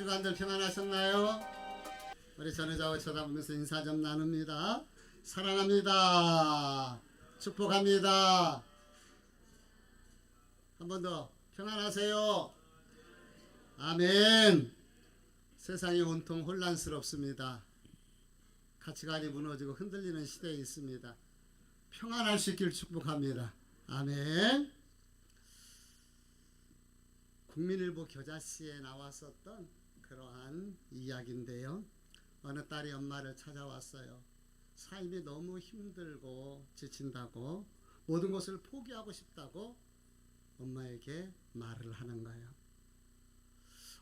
주간들 평안하셨나요? 우리 전우자와 쳐다보면서 인사 좀 나눕니다. 사랑합니다. 축복합니다. 한 번 더 평안하세요. 아멘. 세상이 온통 혼란스럽습니다. 가치관이 무너지고 흔들리는 시대에 있습니다. 평안할 수 있길 축복합니다. 아멘. 국민일보 겨자씨에 나왔었던 그러한 이야기인데요. 어느 딸이 엄마를 찾아왔어요. 삶이 너무 힘들고 지친다고, 모든 것을 포기하고 싶다고 엄마에게 말을 하는 거예요.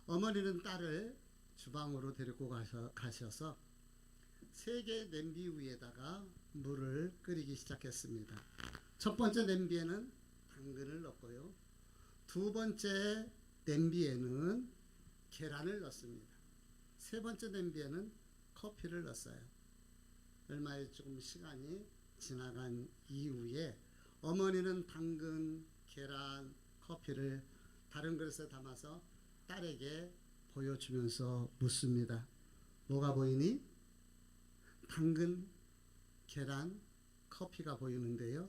어머니는 딸을 주방으로 데리고 가셔서 3개의 냄비 위에다가 물을 끓이기 시작했습니다. 첫 번째 냄비에는 당근을 넣고요. 두 번째 냄비에는 계란을 넣습니다. 세 번째 냄비에는 커피를 넣었어요. 얼마의 조금 시간이 지나간 이후에 어머니는 당근, 계란, 커피를 다른 그릇에 담아서 딸에게 보여주면서 묻습니다. 뭐가 보이니? 당근, 계란, 커피가 보이는데요.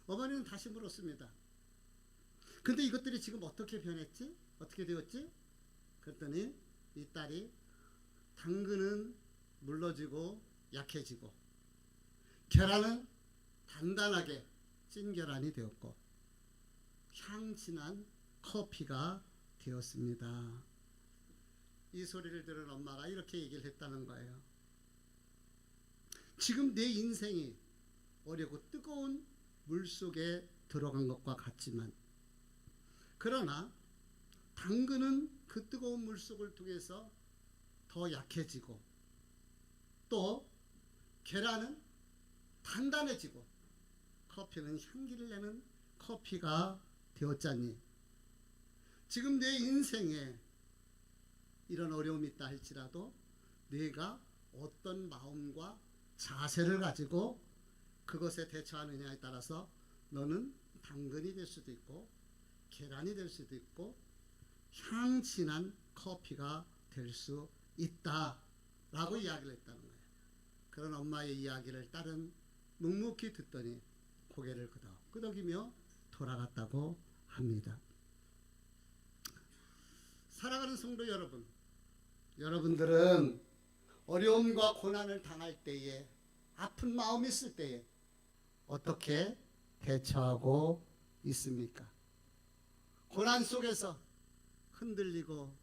어머니는 다시 물었습니다. 근데 이것들이 지금 어떻게 변했지? 어떻게 되었지? 그랬더니 이 딸이 당근은 물러지고 약해지고, 계란은 단단하게 찐 계란이 되었고, 향 진한 커피가 되었습니다. 이 소리를 들은 엄마가 이렇게 얘기를 했다는 거예요. 지금 내 인생이 어려고 뜨거운 물 속에 들어간 것과 같지만, 그러나 당근은 그 뜨거운 물 속을 통해서 더 약해지고, 또 계란은 단단해지고, 커피는 향기를 내는 커피가 되었잖니. 지금 내 인생에 이런 어려움이 있다 할지라도 내가 어떤 마음과 자세를 가지고 그것에 대처하느냐에 따라서 너는 당근이 될 수도 있고, 계란이 될 수도 있고, 향 진한 커피가 될 수 있다라고 이야기를 했다는 거예요. 그런 엄마의 이야기를 딸은 묵묵히 듣더니 고개를 끄덕이며 돌아갔다고 합니다. 사랑하는 성도 여러분, 여러분들은 어려움과 고난을 당할 때에, 아픈 마음이 있을 때에 어떻게 대처하고 있습니까? 고난 속에서 흔들리고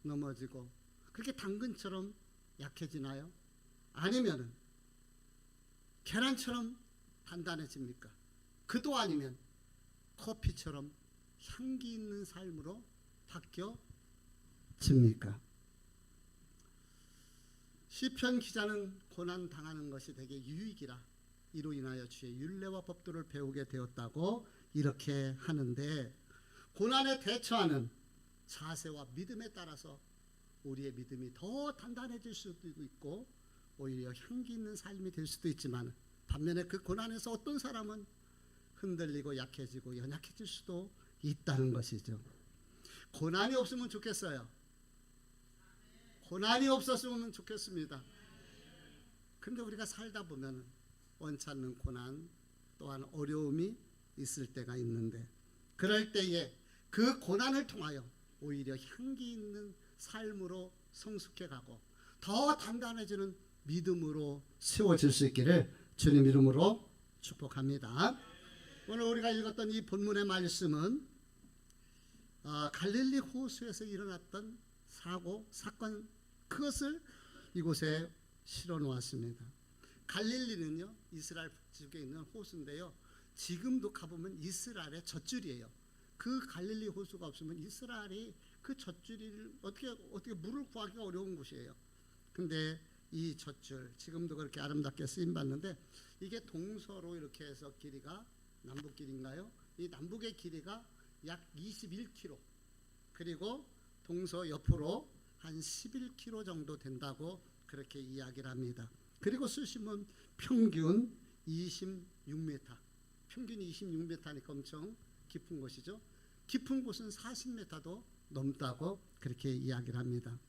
넘어지고 그렇게 당근처럼 약해지나요? 아니면 계란처럼 단단해집니까? 그도 아니면 커피처럼 향기 있는 삶으로 바뀌어집니까? 시편 기자는 고난 당하는 것이 되게 유익이라 이로 인하여 주의 율례와 법도를 배우게 되었다고 이렇게 하는데, 고난에 대처하는 자세와 믿음에 따라서 우리의 믿음이 더 단단해질 수도 있고 오히려 향기 있는 삶이 될 수도 있지만, 반면에 그 고난에서 어떤 사람은 흔들리고 약해지고 연약해질 수도 있다는 것이죠. 고난이 없으면 좋겠어요. 고난이 없었으면 좋겠습니다. 근데 우리가 살다 보면 원치 않는 고난 또한 어려움이 있을 때가 있는데, 그럴 때에 그 고난을 통하여 오히려 향기 있는 삶으로 성숙해가고 더 단단해지는 믿음으로 세워질 수 있기를 주님 이름으로 축복합니다. 오늘 우리가 읽었던 이 본문의 말씀은 갈릴리 호수에서 일어났던 사건, 그것을 이곳에 실어 놓았습니다. 갈릴리는요, 이스라엘 북쪽에 있는 호수인데요, 지금도 가보면 이스라엘의 젖줄이에요. 그 갈릴리 호수가 없으면 이스라엘이 그 젖줄을 어떻게 물을 구하기가 어려운 곳이에요. 근데 이 젖줄 지금도 그렇게 아름답게 쓰임 받는데, 이게 동서로 이렇게 해서 길이가 남북길인가요? 이 남북의 길이가 약 21km, 그리고 동서 옆으로 한 11km 정도 된다고 그렇게 이야기를 합니다. 그리고 수심은 평균 26m, 평균 26m니까 엄청 깊은 곳이죠. 깊은 곳은 40m도 넘다고 그렇게 이야기를 합니다.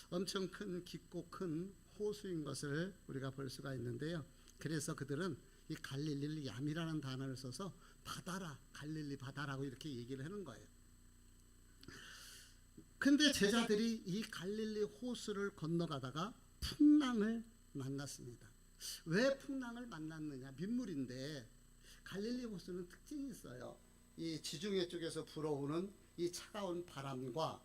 엄청 큰 깊고 큰 호수인 것을 우리가 볼 수가 있는데요. 그래서 그들은 이 갈릴리를 얌이라는 단어를 써서 바다라, 갈릴리 바다라고 이렇게 얘기를 하는 거예요. 근데 제자들이 이 갈릴리 호수를 건너가다가 풍랑을 만났습니다. 왜 풍랑을 만났느냐? 민물인데 갈릴리 호수는 특징이 있어요. 이 지중해 쪽에서 불어오는 이 차가운 바람과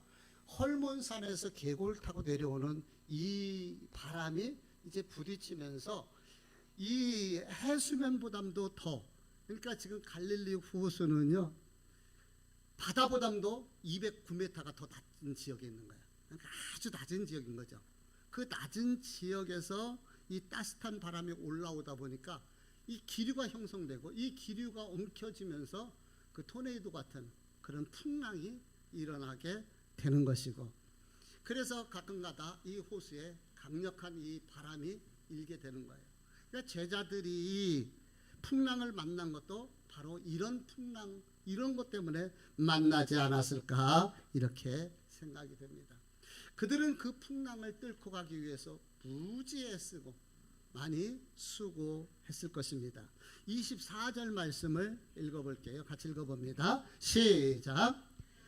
헐몬산에서 계곡을 타고 내려오는 이 바람이 이제 부딪히면서 이 해수면보다도 더, 그러니까 지금 갈릴리 호수는요 바다보다도 209m가 더 낮은 지역에 있는 거예요. 그러니까 아주 낮은 지역인 거죠. 그 낮은 지역에서 이 따뜻한 바람이 올라오다 보니까 이 기류가 형성되고 이 기류가 엉켜지면서 그 토네이도 같은 그런 풍랑이 일어나게 되는 것이고, 그래서 가끔가다 이 호수에 강력한 이 바람이 일게 되는 거예요. 그러니까 제자들이 풍랑을 만난 것도 바로 이런 풍랑, 이런 것 때문에 만나지 않았을까 이렇게 생각이 됩니다. 그들은 그 풍랑을 뚫고 가기 위해서 무지 애쓰고 많이 수고했을 것입니다. 24절 말씀을 읽어볼게요. 같이 읽어봅니다. 시작.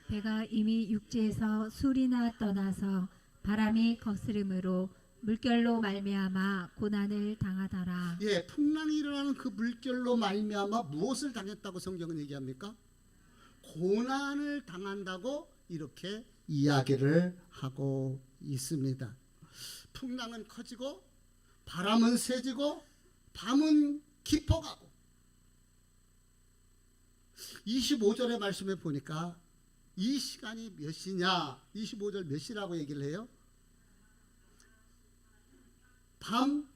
배가 이미 육지에서 술이나 떠나서 바람이 거스름으로 물결로 말미암아 고난을 당하더라. 예, 풍랑이 일어나는 그 물결로 말미암아 무엇을 당했다고 성경은 얘기합니까? 고난을 당한다고 이렇게 이야기를 하고 있습니다. 풍랑은 커지고 바람은 세지고 밤은 깊어가고. 25절의 말씀에 보니까 이 시간이 몇 시냐, 25절 몇 시라고 얘기를 해요? 밤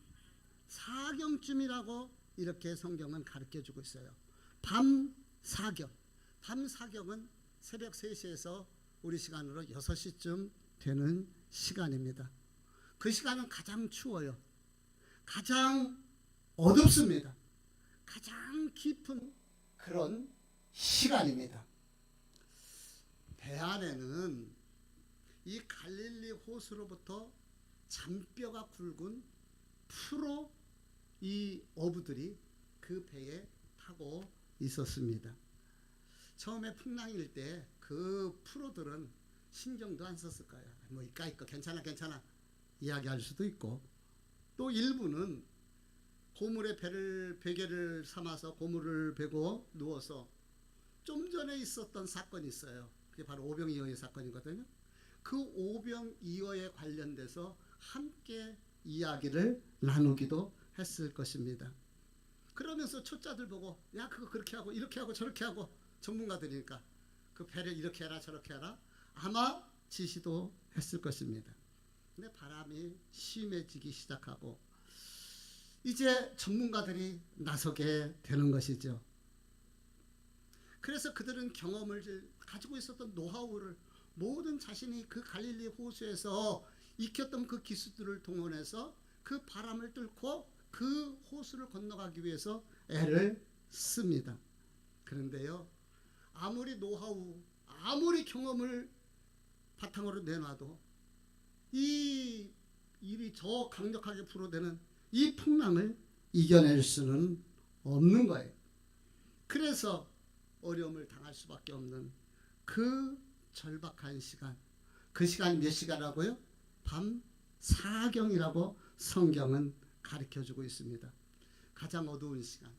4경쯤이라고 이렇게 성경은 가르쳐주고 있어요. 밤 4경. 밤 4경은 새벽 3시에서 우리 시간으로 6시쯤 되는 시간입니다. 그 시간은 가장 추워요. 가장 어둡습니다. 가장 깊은 그런 시간입니다. 배 안에는 이 갈릴리 호수로부터 잔뼈가 굵은 프로 이 어부들이 그 배에 타고 있었습니다. 처음에 풍랑일 때 그 프로들은 신경도 안 썼을 거예요. 뭐 이까 괜찮아 이야기할 수도 있고, 또 일부는 고물에 베개를 삼아서 고물을 베고 누워서 좀 전에 있었던 사건이 있어요. 그게 바로 오병이어의 사건이거든요. 그 오병이어에 관련돼서 함께 이야기를 나누기도 했을 것입니다. 그러면서 초짜들 보고 야 그거 그렇게 하고 이렇게 하고 저렇게 하고, 전문가들이니까 그 배를 이렇게 해라 저렇게 해라 아마 지시도 했을 것입니다. 근데 바람이 심해지기 시작하고 이제 전문가들이 나서게 되는 것이죠. 그래서 그들은 경험을 가지고 있었던 노하우를 모든 자신이 그 갈릴리 호수에서 익혔던 그 기술들을 동원해서 그 바람을 뚫고 그 호수를 건너가기 위해서 애를 씁니다. 그런데요, 아무리 노하우, 아무리 경험을 바탕으로 내놔도 이 일이 저 강력하게 불어대는 이 풍랑을 이겨낼 수는 없는 거예요. 그래서 어려움을 당할 수밖에 없는 그 절박한 시간, 그 시간이 몇 시간이라고요? 밤 4경이라고 성경은 가르쳐주고 있습니다. 가장 어두운 시간,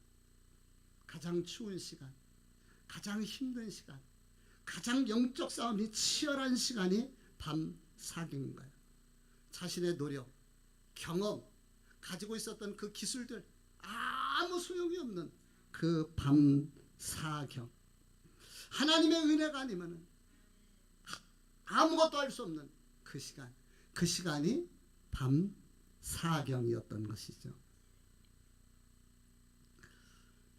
가장 추운 시간, 가장 힘든 시간, 가장 영적 싸움이 치열한 시간이 밤 4경인 거예요. 자신의 노력, 경험, 가지고 있었던 그 기술들 아무 소용이 없는 그 밤 4경. 하나님의 은혜가 아니면 아무것도 할 수 없는 그 시간, 그 시간이 밤 4경이었던 것이죠.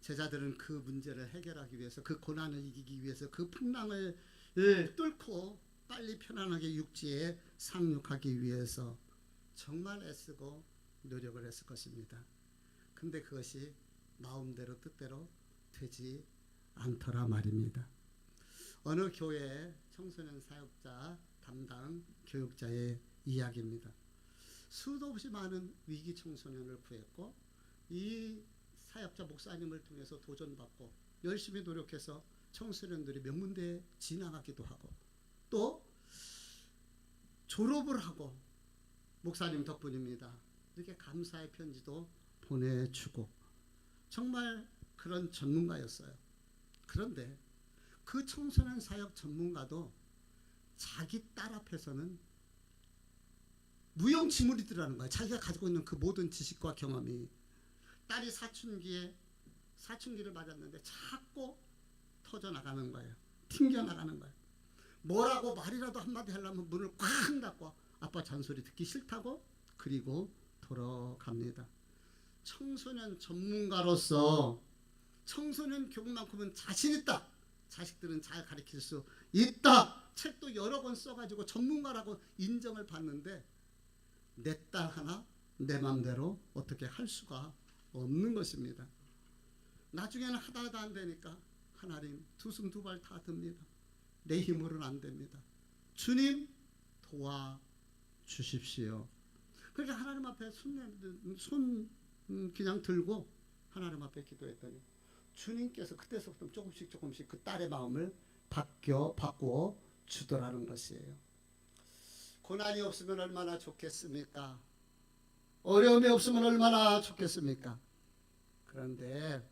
제자들은 그 문제를 해결하기 위해서, 그 고난을 이기기 위해서, 그 풍랑을 뚫고 빨리 편안하게 육지에 상륙하기 위해서 정말 애쓰고 노력을 했을 것입니다. 근데 그것이 마음대로 뜻대로 되지 않더라 말입니다. 어느 교회 청소년 사역자 담당 교육자의 이야기입니다. 수도 없이 많은 위기 청소년을 구했고 이 사역자 목사님을 통해서 도전받고 열심히 노력해서 청소년들이 명문대에 진학하기도 하고 또 졸업을 하고 목사님 덕분입니다. 이렇게 감사의 편지도 보내주고 정말 그런 전문가였어요. 그런데 그 청소년 사역 전문가도 자기 딸 앞에서는 무용지물이더라는 거예요. 자기가 가지고 있는 그 모든 지식과 경험이. 딸이 사춘기를 맞았는데 자꾸 터져나가는 거예요. 튕겨나가는 거예요. 뭐라고 말이라도 한마디 하려면 문을 꽉 닫고 아빠 잔소리 듣기 싫다고 그리고 돌아갑니다. 청소년 전문가로서 청소년 교육만큼은 자신 있다. 자식들은 잘 가르칠 수 있다. 책도 여러 권 써가지고 전문가라고 인정을 받는데 내 딸 하나 내 맘대로 어떻게 할 수가 없는 것입니다. 나중에는 하다 안 되니까 하나님 두 손 두 발 다 듭니다. 내 힘으로는 안 됩니다. 주님 도와주십시오. 그래서 하나님 앞에 손 그냥 들고 하나님 앞에 기도했더니 주님께서 그때서부터 조금씩 그 딸의 마음을 바꾸어 주더라는 것이에요. 고난이 없으면 얼마나 좋겠습니까? 어려움이 없으면 얼마나 좋겠습니까? 그런데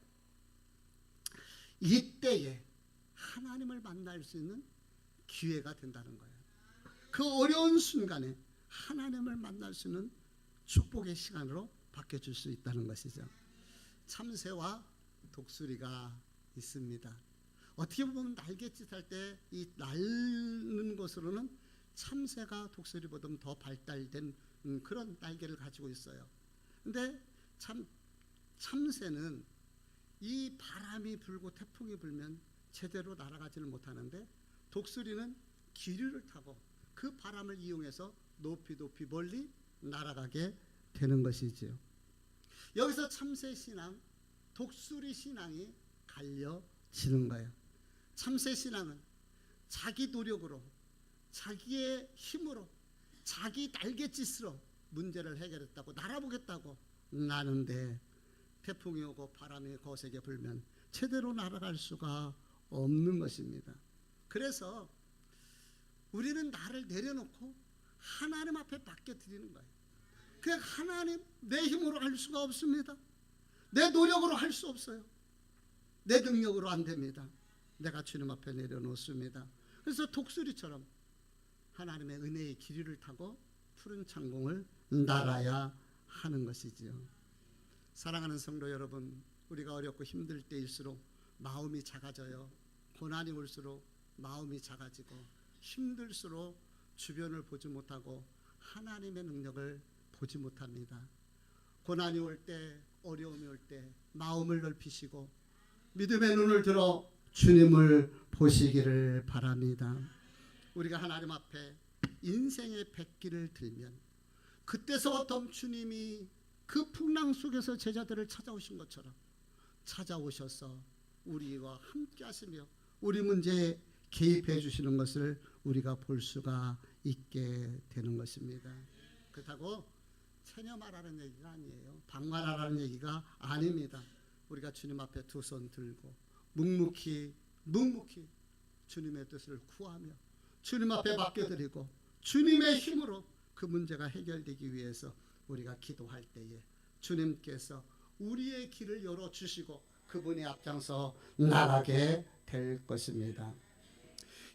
이때에 하나님을 만날 수 있는 기회가 된다는 거예요. 그 어려운 순간에 하나님을 만날 수 있는 축복의 시간으로 바뀌어줄 수 있다는 것이죠. 참새와 독수리가 있습니다. 어떻게 보면 날갯짓 할 때 이 날는 것으로는 참새가 독수리보다 더 발달된 그런 날개를 가지고 있어요. 근데 참새는 이 바람이 불고 태풍이 불면 제대로 날아가지를 못하는데 독수리는 기류를 타고 그 바람을 이용해서 높이 멀리 날아가게 되는 것이지요. 여기서 참새 신앙, 독수리 신앙이 갈려지는 거예요. 참새 신앙은 자기 노력으로, 자기의 힘으로, 자기 날갯짓으로 문제를 해결했다고 날아보겠다고 나는데 태풍이 오고 바람이 거세게 불면 제대로 날아갈 수가 없는 것입니다. 그래서 우리는 나를 내려놓고 하나님 앞에 맡겨드리는 거예요. 그냥 하나님, 내 힘으로 할 수가 없습니다. 내 노력으로 할 수 없어요. 내 능력으로 안 됩니다. 내가 주님 앞에 내려놓습니다. 그래서 독수리처럼 하나님의 은혜의 기류를 타고 푸른 창공을 날아야 하는 것이지요. 사랑하는 성도 여러분, 우리가 어렵고 힘들 때일수록 마음이 작아져요. 고난이 올수록 마음이 작아지고 힘들수록 주변을 보지 못하고 하나님의 능력을 보지 못합니다. 고난이 올 때, 어려움이 올 때 마음을 넓히시고 믿음의 눈을 들어 주님을 보시기를 바랍니다. 우리가 하나님 앞에 인생의 백기를 들면 그때서부터 주님이 그 풍랑 속에서 제자들을 찾아오신 것처럼 찾아오셔서 우리와 함께 하시며 우리 문제에 개입해 주시는 것을 우리가 볼 수가 있게 되는 것입니다. 그렇다고 체념하라는 얘기가 아니에요. 방관하라는 얘기가 아닙니다. 우리가 주님 앞에 두 손 들고 묵묵히 주님의 뜻을 구하며 주님 앞에 맡겨드리고 주님의 힘으로 그 문제가 해결되기 위해서 우리가 기도할 때에 주님께서 우리의 길을 열어주시고 그분이 앞장서 나가게 될 것입니다.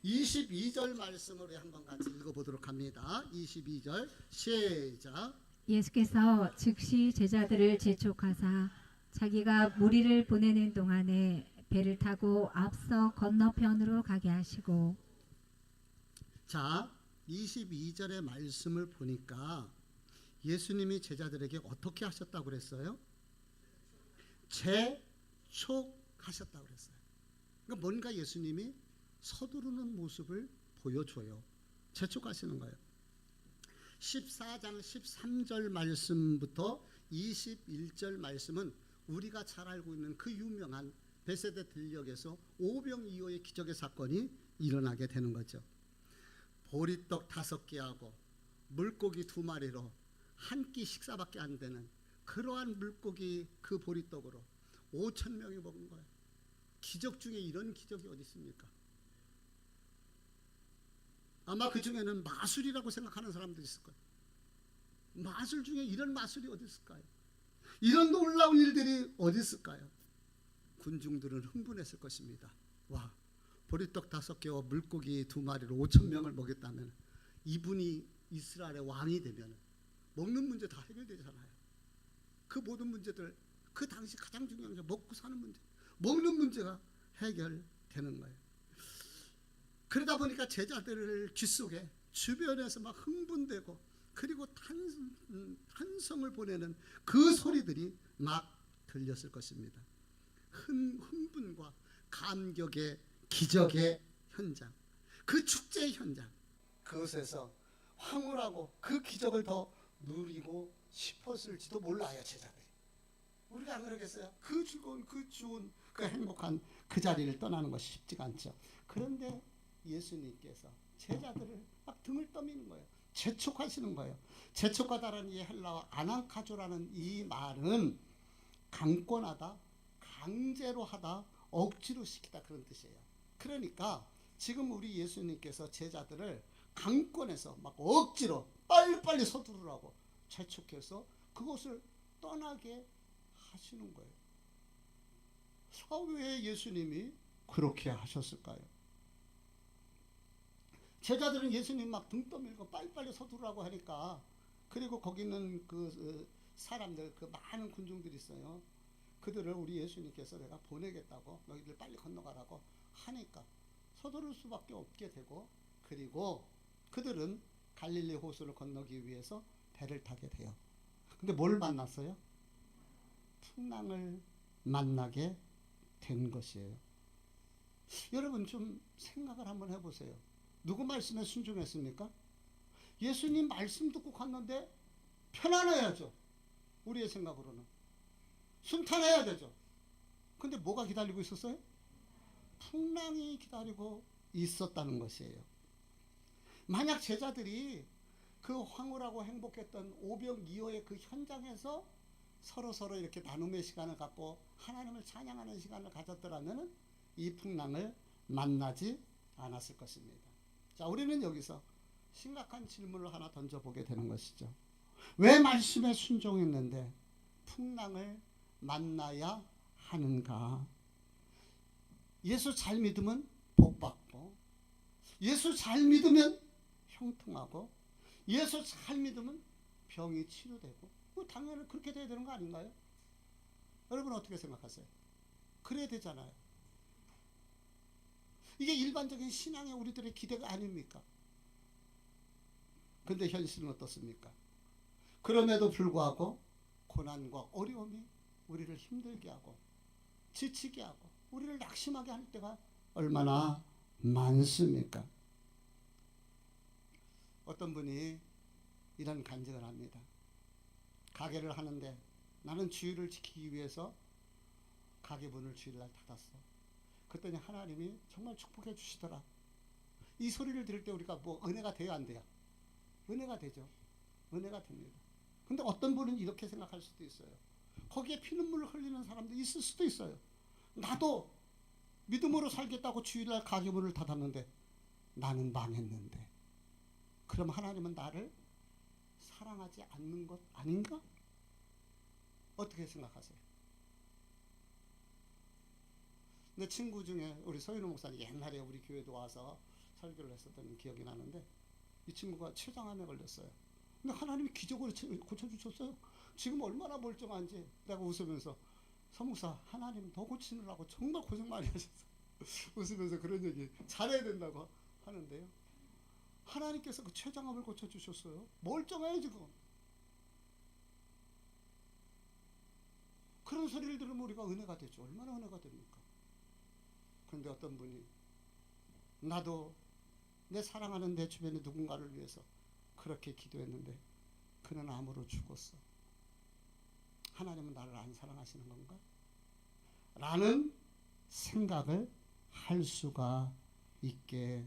22절 말씀을 한번 같이 읽어보도록 합니다. 22절 시작. 예수께서 즉시 제자들을 재촉하사 자기가 무리를 보내는 동안에 배를 타고 앞서 건너편으로 가게 하시고. 자, 22절의 말씀을 보니까 예수님이 제자들에게 어떻게 하셨다고 그랬어요? 재촉하셨다고 그랬어요. 그러니까 뭔가 예수님이 서두르는 모습을 보여줘요. 재촉하시는 거예요. 14장 13절 말씀부터 21절 말씀은 우리가 잘 알고 있는 그 유명한 베세다 들녘에서 오병이어의 기적의 사건이 일어나게 되는 거죠. 보리떡 5개하고 물고기 2마리로 한 끼 식사밖에 안 되는 그러한 물고기 그 보리떡으로 5천 명이 먹은 거예요. 기적 중에 이런 기적이 어디 있습니까? 아마 그 중에는 마술이라고 생각하는 사람도 있을 거예요. 마술 중에 이런 마술이 어디 있을까요? 이런 놀라운 일들이 어디 있을까요? 군중들은 흥분했을 것입니다. 와, 보리떡 5개와 물고기 2마리로 5천 명을 먹였다면 이분이 이스라엘의 왕이 되면 먹는 문제 다 해결되잖아요. 그 모든 문제들, 그 당시 가장 중요한 게 먹고 사는 문제, 먹는 문제가 해결되는 거예요. 그러다 보니까 제자들을 귓속에 주변에서 막 흥분되고 그리고 탄성을 보내는 그 소리들이 막 들렸을 것입니다. 흥분과 감격의 기적의 현장, 그 축제의 현장, 그것에서 황홀하고 그 기적을 더 누리고 싶었을지도 몰라요. 제자들이. 우리가 안 그러겠어요? 그 즐거운, 그 좋은, 그 행복한 그 자리를 떠나는 것이 쉽지가 않죠. 그런데 예수님께서 제자들을 막 등을 떠미는 거예요. 재촉하시는 거예요. 재촉하다라는 이 헬라어 아난카조라는 이 말은 강권하다, 강제로 하다, 억지로 시키다 그런 뜻이에요. 그러니까 지금 우리 예수님께서 제자들을 강권해서 막 억지로 빨리빨리 서두르라고 재촉해서 그것을 떠나게 하시는 거예요. 왜 예수님이 그렇게 하셨을까요? 제자들은 예수님 막 등 떠밀고 빨리빨리 서두르라고 하니까, 그리고 거기 있는 그 사람들, 그 많은 군중들이 있어요. 그들을 우리 예수님께서 내가 보내겠다고, 너희들 빨리 건너가라고 하니까 서두를 수밖에 없게 되고, 그리고 그들은 갈릴리 호수를 건너기 위해서 배를 타게 돼요. 근데 뭘 만났어요? 풍랑을 만나게 된 것이에요. 여러분 좀 생각을 한번 해보세요. 누구 말씀에 순종했습니까? 예수님 말씀 듣고 갔는데 편안해야죠. 우리의 생각으로는 순탄해야 되죠. 근데 뭐가 기다리고 있었어요? 풍랑이 기다리고 있었다는 것이에요. 만약 제자들이 그 황홀하고 행복했던 오병이어의 그 현장에서 서로 이렇게 나눔의 시간을 갖고 하나님을 찬양하는 시간을 가졌더라면 이 풍랑을 만나지 않았을 것입니다. 자, 우리는 여기서 심각한 질문을 하나 던져보게 되는 것이죠. 왜 말씀에 순종했는데 풍랑을 만나야 하는가? 예수 잘 믿으면 복받고, 예수 잘 믿으면 형통하고, 예수 잘 믿으면 병이 치료되고, 당연히 그렇게 돼야 되는 거 아닌가요? 여러분 어떻게 생각하세요? 그래야 되잖아요. 이게 일반적인 신앙의 우리들의 기대가 아닙니까? 근데 현실은 어떻습니까? 그럼에도 불구하고 고난과 어려움이 우리를 힘들게 하고 지치게 하고 우리를 낙심하게 할 때가 얼마나 많습니까? 어떤 분이 이런 간증을 합니다. 가게를 하는데 나는 주의를 지키기 위해서 가게 문을 주일날 닫았어. 그랬더니 하나님이 정말 축복해 주시더라. 이 소리를 들을 때 우리가 뭐 은혜가 돼요, 안 돼요? 은혜가 되죠. 은혜가 됩니다. 근데 어떤 분은 이렇게 생각할 수도 있어요. 거기에 피눈물을 흘리는 사람도 있을 수도 있어요. 나도 믿음으로 살겠다고 주일날 가게 문을 닫았는데 나는 망했는데, 그럼 하나님은 나를 사랑하지 않는 것 아닌가? 어떻게 생각하세요? 내 친구 중에 우리 서인호 목사님 옛날에 우리 교회도 와서 설교를 했었던 기억이 나는데, 이 친구가 췌장암에 걸렸어요. 근데 하나님이 기적으로 고쳐주셨어요. 지금 얼마나 멀쩡한지. 내가 웃으면서 서목사 하나님 더 고치느라고 정말 고생 많이 하셨어요. 웃으면서 그런 얘기 잘해야 된다고 하는데요. 하나님께서 그 췌장암을 고쳐주셨어요. 멀쩡해요 지금. 그런 소리를 들으면 우리가 은혜가 되죠. 얼마나 은혜가 됩니까? 그런데 어떤 분이 나도 내 사랑하는 내 주변의 누군가를 위해서 그렇게 기도했는데 그는 암으로 죽었어. 하나님은 나를 안 사랑하시는 건가? 라는 생각을 할 수가 있게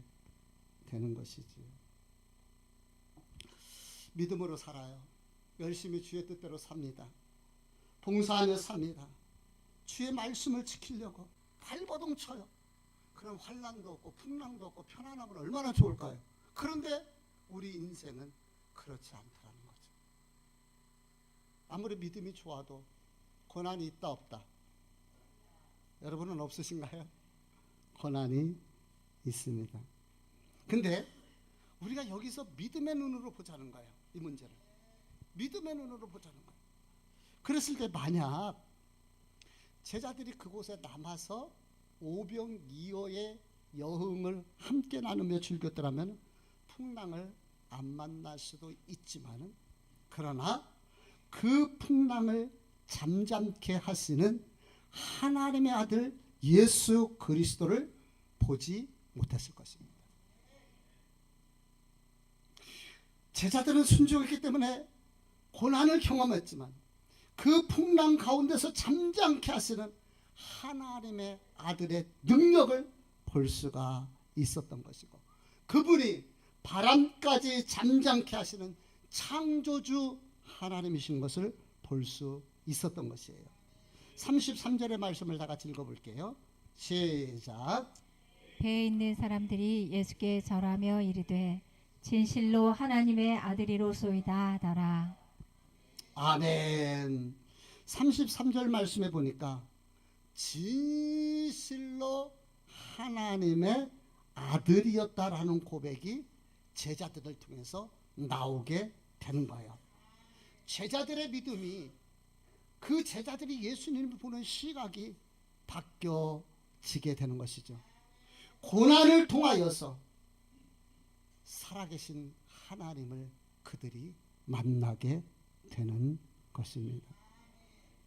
되는 것이지요. 믿음으로 살아요. 열심히 주의 뜻대로 삽니다. 봉사하며 삽니다. 주의 말씀을 지키려고 발버둥 쳐요. 그럼 환난도 없고 풍랑도 없고 편안하면 얼마나 좋을까요? 그런데 우리 인생은 그렇지 않더라는 거죠. 아무리 믿음이 좋아도 고난이 있다 없다. 여러분은 없으신가요? 고난이 있습니다. 근데 우리가 여기서 믿음의 눈으로 보자는 거예요. 이 문제를 믿음의 눈으로 보자는 거예요. 그랬을 때 만약 제자들이 그곳에 남아서 오병이어의 여흥을 함께 나누며 즐겼더라면 풍랑을 안 만날 수도 있지만은, 그러나 그 풍랑을 잠잠케 하시는 하나님의 아들 예수 그리스도를 보지 못했을 것입니다. 제자들은 순종했기 때문에 고난을 경험했지만 그 풍랑 가운데서 잠잠케 하시는 하나님의 아들의 능력을 볼 수가 있었던 것이고, 그분이 바람까지 잠잠케 하시는 창조주 하나님이신 것을 볼 수 있었던 것이에요. 33절의 말씀을 다 같이 읽어볼게요. 시작. 배에 있는 사람들이 예수께 절하며 이르되 진실로 하나님의 아들이로소이다 하더라. 아멘. 33절 말씀에 보니까 진실로 하나님의 아들이었다라는 고백이 제자들을 통해서 나오게 되는 거예요. 제자들의 믿음이, 그 제자들이 예수님을 보는 시각이 바뀌어지게 되는 것이죠. 고난을 통하여서 살아계신 하나님을 그들이 만나게 되는 것입니다.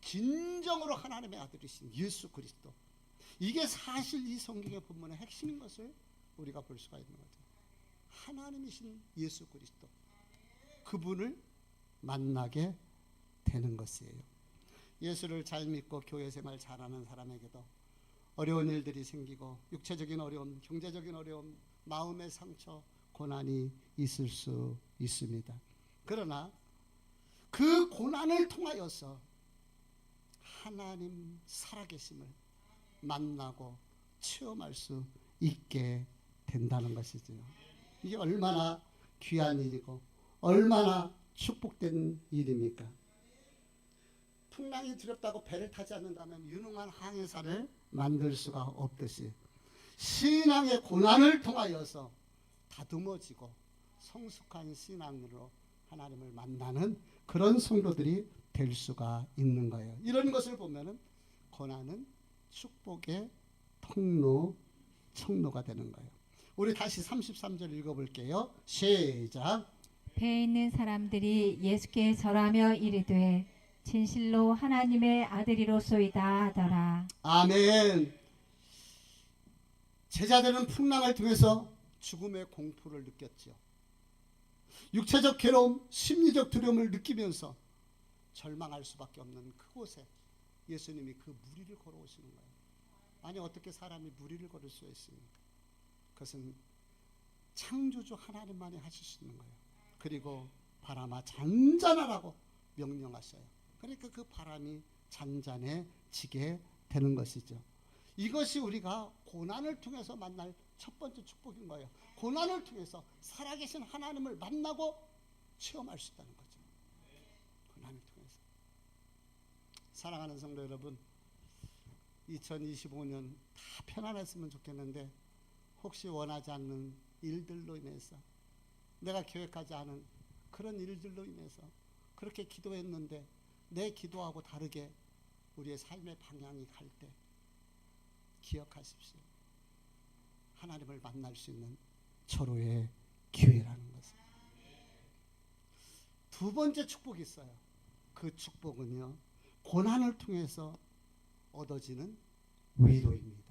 진정으로 하나님의 아들이신 예수 그리스도, 이게 사실 이 성경의 본문의 핵심인 것을 우리가 볼 수가 있는 거죠. 하나님이신 예수 그리스도, 그분을 만나게 되는 것이에요. 예수를 잘 믿고 교회 생활 잘하는 사람에게도 어려운 일들이 생기고 육체적인 어려움, 경제적인 어려움, 마음의 상처, 고난이 있을 수 있습니다. 그러나 그 고난을 통하여서 하나님 살아계심을 만나고 체험할 수 있게 된다는 것이죠. 이게 얼마나 귀한 일이고 얼마나 축복된 일입니까? 풍랑이 두렵다고 배를 타지 않는다면 유능한 항해사를 만들 수가 없듯이 신앙의 고난을 통하여서 다듬어지고 성숙한 신앙으로 하나님을 만나는 그런 성도들이 될 수가 있는 거예요. 이런 것을 보면은 고난은 축복의 통로, 청로가 되는 거예요. 우리 다시 33절 읽어볼게요. 시작. 배에 있는 사람들이 예수께 절하며 이르되 진실로 하나님의 아들이로소이다 하더라. 아멘. 제자들은 풍랑을 통해서 죽음의 공포를 느꼈죠. 육체적 괴로움, 심리적 두려움을 느끼면서 절망할 수밖에 없는 그곳에 예수님이 그 무리를 걸어오시는 거예요. 아니 어떻게 사람이 무리를 걸을 수 있습니까? 그것은 창조주 하나님만이 하실 수 있는 거예요. 그리고 바람아 잔잔하라고 명령하셔요. 그러니까 그 바람이 잔잔해지게 되는 것이죠. 이것이 우리가 고난을 통해서 만날 첫 번째 축복인 거예요. 고난을 통해서 살아계신 하나님을 만나고 체험할 수 있다는 거죠. 고난을 통해서. 사랑하는 성도 여러분, 2025년 다 편안했으면 좋겠는데 혹시 원하지 않는 일들로 인해서, 내가 계획하지 않은 그런 일들로 인해서 그렇게 기도했는데 내 기도하고 다르게 우리의 삶의 방향이 갈 때 기억하십시오. 하나님을 만날 수 있는 절호의 기회라는 것을. 두 번째 축복이 있어요. 그 축복은요, 고난을 통해서 얻어지는 위로입니다.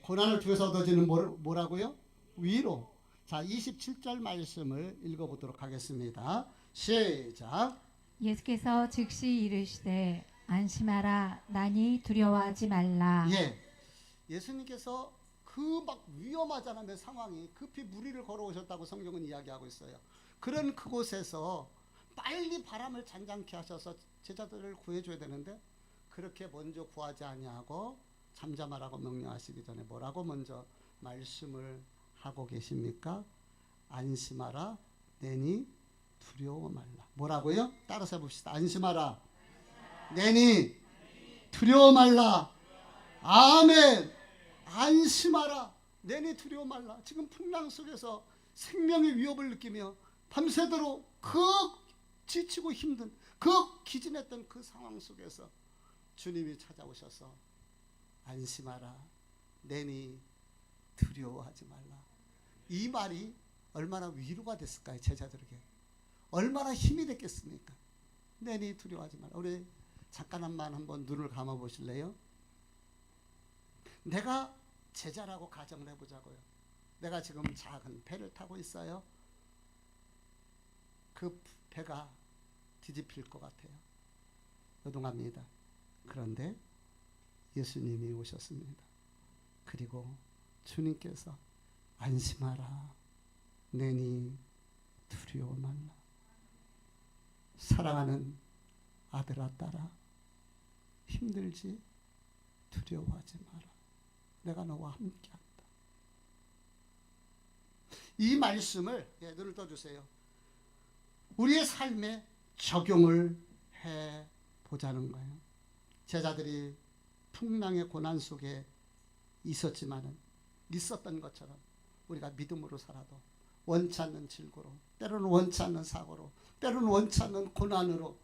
고난을 통해서 얻어지는 뭐라고요? 위로. 자, 27절 말씀을 읽어보도록 하겠습니다. 시작. 예수께서 즉시 이르시되 안심하라 나니 두려워하지 말라. 예, 예수님께서 그 막 위험하잖아요. 상황이 급히 무리를 걸어오셨다고 성경은 이야기하고 있어요. 그런 그곳에서 빨리 바람을 잔잔케 하셔서 제자들을 구해줘야 되는데 그렇게 먼저 구하지 아니하고 잠잠하라고 명령하시기 전에 뭐라고 먼저 말씀을 하고 계십니까? 안심하라, 내니 두려워 말라. 뭐라고요? 따라서 해봅시다. 안심하라, 내니 두려워 말라. 아멘. 안심하라, 내니 두려워 말라. 지금 풍랑 속에서 생명의 위협을 느끼며 밤새도록 그 지치고 힘든 그 기진했던 그 상황 속에서 주님이 찾아오셔서 안심하라, 내니 두려워하지 말라. 이 말이 얼마나 위로가 됐을까요? 제자들에게 얼마나 힘이 됐겠습니까? 내니 두려워하지 말라. 우리 잠깐만 한번 눈을 감아 보실래요? 내가 제자라고 가정을 해보자고요. 내가 지금 작은 배를 타고 있어요. 그 배가 뒤집힐 것 같아요. 요동합니다. 그런데 예수님이 오셨습니다. 그리고 주님께서 안심하라, 내니 두려워 말라. 사랑하는 아들아 딸아, 힘들지? 두려워하지 마라. 내가 너와 함께한다. 이 말씀을 눈을 떠주세요. 우리의 삶에 적용을 해보자는 거예요. 제자들이 풍랑의 고난 속에 있었던 것처럼 우리가 믿음으로 살아도 원치 않는 질고로, 때로는 원치 않는 사고로, 때로는 원치 않는 고난으로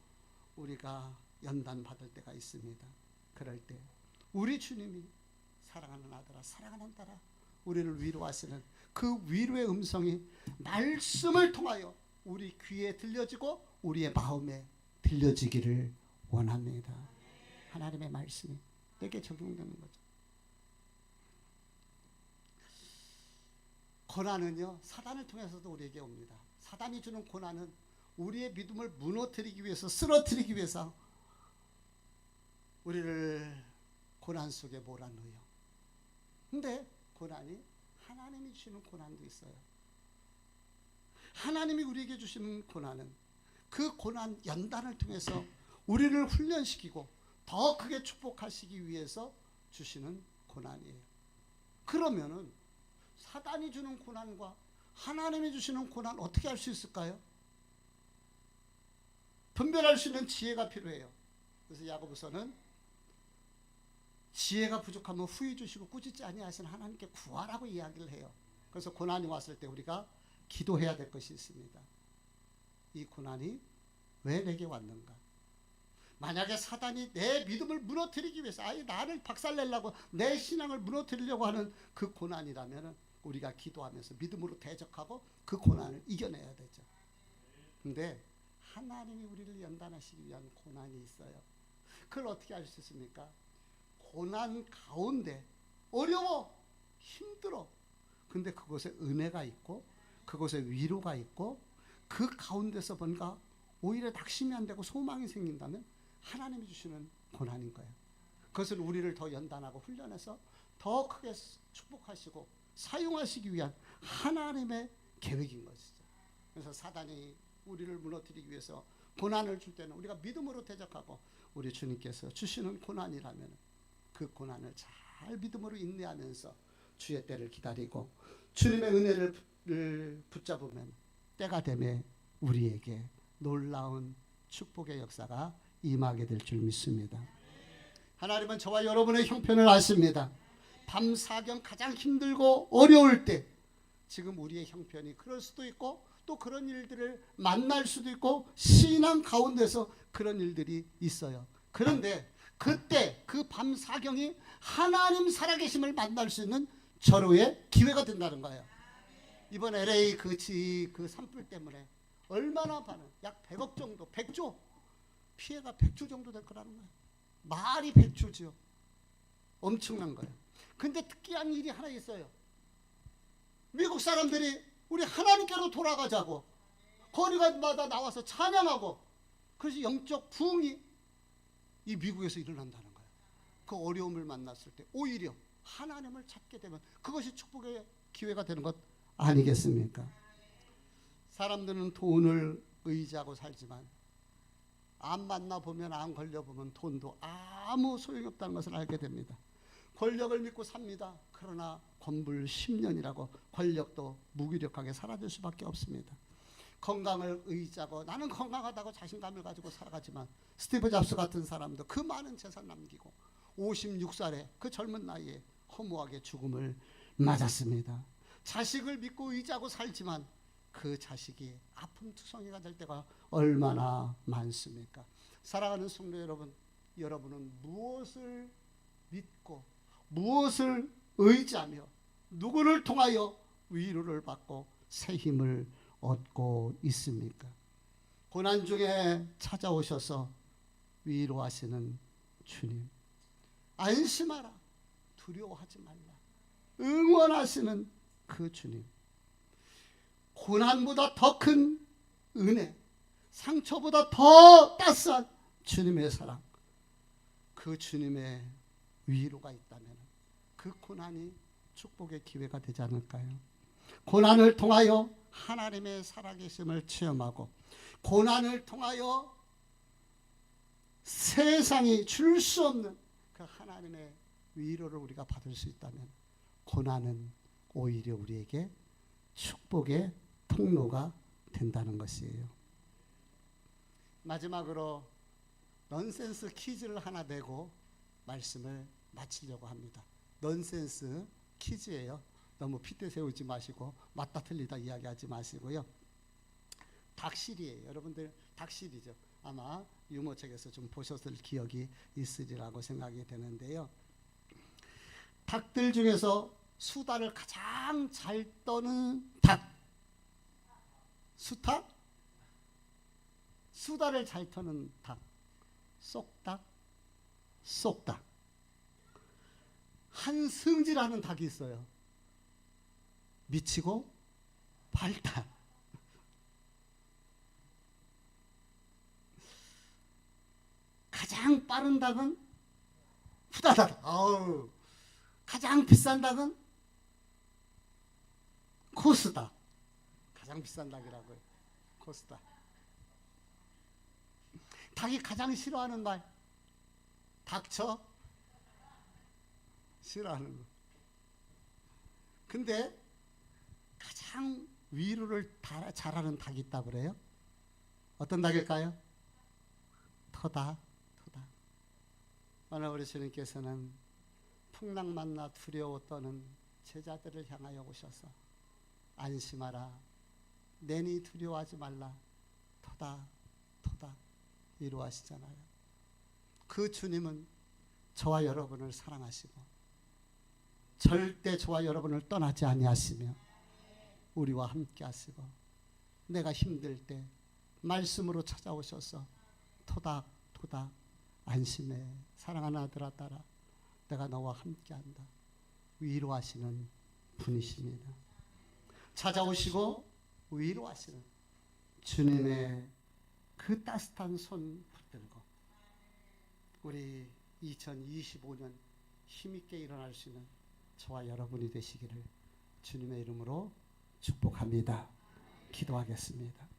우리가 연단받을 때가 있습니다. 그럴 때 우리 주님이 사랑하는 아들아, 사랑하는 딸아, 우리를 위로하시는 그 위로의 음성이 말씀을 통하여 우리 귀에 들려지고 우리의 마음에 들려지기를 원합니다. 하나님의 말씀이 내게 적용되는 거죠. 고난은요, 사단을 통해서도 우리에게 옵니다. 사단이 주는 고난은 우리의 믿음을 무너뜨리기 위해서, 쓰러뜨리기 위해서 우리를 고난 속에 몰아넣어요. 근데 고난이 하나님이 주시는 고난도 있어요. 하나님이 우리에게 주시는 고난은 그 고난 연단을 통해서 우리를 훈련시키고 더 크게 축복하시기 위해서 주시는 고난이에요. 그러면은 사단이 주는 고난과 하나님이 주시는 고난 어떻게 할 수 있을까요? 분별할 수 있는 지혜가 필요해요. 그래서 야고보서는 지혜가 부족하면 후히 주시고 꾸짖지 아니하시는 하나님께 구하라고 이야기를 해요. 그래서 고난이 왔을 때 우리가 기도해야 될 것이 있습니다. 이 고난이 왜 내게 왔는가? 만약에 사단이 내 믿음을 무너뜨리기 위해서, 아예 나를 박살내려고, 내 신앙을 무너뜨리려고 하는 그 고난이라면 우리가 기도하면서 믿음으로 대적하고 그 고난을 이겨내야 되죠. 근데 하나님이 우리를 연단하시기 위한 고난이 있어요. 그걸 어떻게 알 수 있습니까? 고난 가운데 어려워, 힘들어. 근데 그곳에 은혜가 있고 그곳에 위로가 있고 그 가운데서 뭔가 오히려 낙심이 안 되고 소망이 생긴다면 하나님이 주시는 고난인 거예요. 그것은 우리를 더 연단하고 훈련해서 더 크게 축복하시고 사용하시기 위한 하나님의 계획인 것이죠. 그래서 사단이 우리를 무너뜨리기 위해서 고난을 줄 때는 우리가 믿음으로 대적하고 우리 주님께서 주시는 고난이라면 그 고난을 잘 믿음으로 인내하면서 주의 때를 기다리고 주님의 은혜를 붙잡으면 때가 되면 우리에게 놀라운 축복의 역사가 임하게 될 줄 믿습니다. 하나님은 저와 여러분의 형편을 아십니다. 밤 사경 가장 힘들고 어려울 때 지금 우리의 형편이 그럴 수도 있고 또 그런 일들을 만날 수도 있고 신앙 가운데서 그런 일들이 있어요. 그런데 그때 그 밤 사경이 하나님 살아계심을 만날 수 있는 절호의 기회가 된다는 거예요. 이번 LA 그 산불 때문에 얼마나 많은 약 100억 정도, 100조 피해가 100조 정도 될 거라는 거예요. 말이 100조지요. 엄청난 거예요. 근데 특이한 일이 하나 있어요. 미국 사람들이 우리 하나님께로 돌아가자고 거리마다 나와서 찬양하고, 그래서 영적 부흥이 이 미국에서 일어난다는 거예요. 그 어려움을 만났을 때 오히려 하나님을 찾게 되면 그것이 축복의 기회가 되는 것 아니겠습니까? 사람들은 돈을 의지하고 살지만 안 만나보면, 안 걸려보면 돈도 아무 소용이 없다는 것을 알게 됩니다. 권력을 믿고 삽니다. 그러나 권불 10년이라고 권력도 무기력하게 사라질 수밖에 없습니다. 건강을 의지하고 나는 건강하다고 자신감을 가지고 살아가지만 스티브 잡스 같은 사람도 그 많은 재산 남기고 56살에 그 젊은 나이에 허무하게 죽음을 맞았습니다. 자식을 믿고 의지하고 살지만 그 자식이 아픔 투성이가 될 때가 얼마나 많습니까? 사랑하는 성도 여러분, 여러분은 무엇을 믿고 무엇을 의지하며 누구를 통하여 위로를 받고 새 힘을 얻고 있습니까? 고난 중에 찾아오셔서 위로하시는 주님, 안심하라, 두려워하지 말라, 응원하시는 그 주님, 고난보다 더 큰 은혜, 상처보다 더 따스한 주님의 사랑, 그 주님의 위로가 있다면 그 고난이 축복의 기회가 되지 않을까요? 고난을 통하여 하나님의 살아계심을 체험하고 고난을 통하여 세상이 줄 수 없는 그 하나님의 위로를 우리가 받을 수 있다면 고난은 오히려 우리에게 축복의 통로가 된다는 것이에요. 마지막으로 넌센스 퀴즈를 하나 내고 말씀을 마치려고 합니다. 넌센스 퀴즈예요. 너무 핏대 세우지 마시고 맞다 틀리다 이야기하지 마시고요. 닭실이에요. 여러분들 닭실이죠. 아마 유모책에서 좀 보셨을 기억이 있으리라고 생각이 되는데요. 닭들 중에서 수다를 가장 잘 떠는 닭. 수탉? 수다를 잘 터는 닭. 쏙닭? 쏙닭. 한승지라는 닭이 있어요. 미치고 발달. 가장 빠른 닭은 후다닥. 아우. 가장 비싼 닭은 코스닭. 가장 비싼 닭이라고요. 코스닭. 닭이 가장 싫어하는 말. 닥쳐. 싫어하는 거. 근데 가장 위로를 잘하는 닭이 있다고 그래요. 어떤 닭일까요? 토닭. 토닭. 오늘 우리 주님께서는 풍랑 만나 두려워 떠는 제자들을 향하여 오셔서 안심하라, 내니 두려워하지 말라, 토닥 토닥 위로하시잖아요. 그 주님은 저와 여러분을 사랑하시고 절대 저와 여러분을 떠나지 아니하시며 우리와 함께 하시고 내가 힘들 때 말씀으로 찾아오셔서 토닥 토닥 안심해, 사랑하는 아들아 딸아, 내가 너와 함께한다, 위로하시는 분이십니다. 찾아오시고 위로하시는 주님의 그 따뜻한 손 붙들고 우리 2025년 힘있게 일어날 수 있는 저와 여러분이 되시기를 주님의 이름으로 축복합니다. 기도하겠습니다.